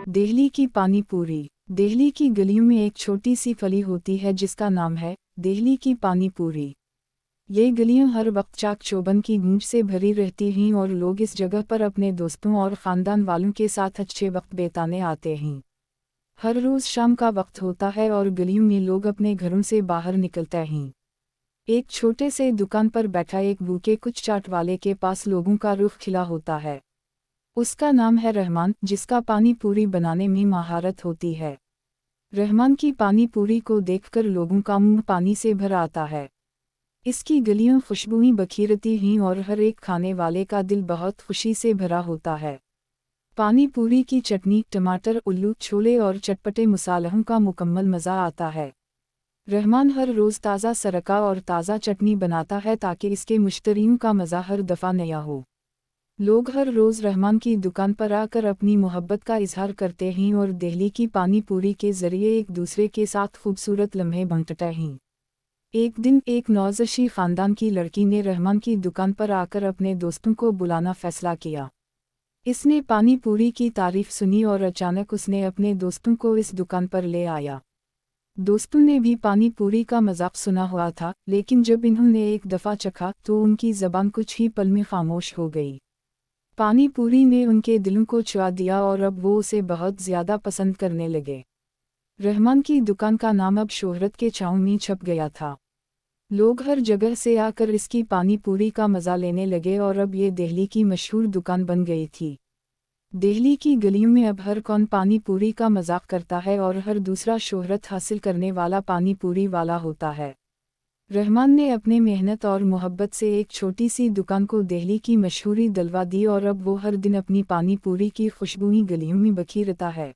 दिल्ली की पानी पूरी। दिल्ली की गलियों में एक छोटी सी फली होती है जिसका नाम है दिल्ली की पानी पूरी। ये गलियां हर वक्त चाक चौबंद की गूंज से भरी रहती हैं और लोग इस जगह पर अपने दोस्तों और ख़ानदान वालों के साथ अच्छे वक्त बिताने आते हैं। हर रोज़ शाम का वक्त होता है और गलियों में लोग अपने घरों से बाहर निकलते हैं। एक छोटे से दुकान पर बैठा एक भूखे कुछ चाट वाले के पास लोगों का रुख खिला होता है। उसका नाम है रहमान, जिसका पानी पूरी बनाने में महारत होती है। रहमान की पानी पूरी को देखकर लोगों का मुंह पानी से भर आता है। इसकी गलियां खुशबुएं बखेरती हैं और हर एक खाने वाले का दिल बहुत खुशी से भरा होता है। पानी पूरी की चटनी, टमाटर, उल्लू, छोले और चटपटे मसालों का मुकम्मल मज़ा आता है। रहमान हर रोज़ ताज़ा सरका और ताज़ा चटनी बनाता है ताकि इसके मुश्तरियों का मज़ा हर दफ़ा नया हो। लोग हर रोज़ रहमान की दुकान पर आकर अपनी मोहब्बत का इजहार करते हैं और दिल्ली की पानी पूरी के ज़रिए एक दूसरे के साथ खूबसूरत लम्हे बांटते हैं। एक दिन एक नौजशी ख़ानदान की लड़की ने रहमान की दुकान पर आकर अपने दोस्तों को बुलाना फ़ैसला किया। इसने पानी पूरी की तारीफ़ सुनी और अचानक उसने अपने दोस्तों को इस दुकान पर ले आया। दोस्तों ने भी पानी पूरी का मजाक सुना हुआ था, लेकिन जब इन्होंने एक दफ़ा चखा तो उनकी ज़बान कुछ ही पल में खामोश हो गई। पानी पूरी ने उनके दिलों को छुआ दिया और अब वो उसे बहुत ज़्यादा पसंद करने लगे। रहमान की दुकान का नाम अब शोहरत के छाँव में छप गया था। लोग हर जगह से आकर इसकी पानी पूरी का मज़ा लेने लगे और अब ये दिल्ली की मशहूर दुकान बन गई थी। दिल्ली की गलियों में अब हर कौन पानी पूरी का मजाक करता है और हर दूसरा शोहरत हासिल करने वाला पानी पूरी वाला होता है। रहमान ने अपने मेहनत और मोहब्बत से एक छोटी सी दुकान को दिल्ली की मशहूरी दिलवा दी और अब वो हर दिन अपनी पानी पूरी की खुशबुई गलियों में बखेरता है।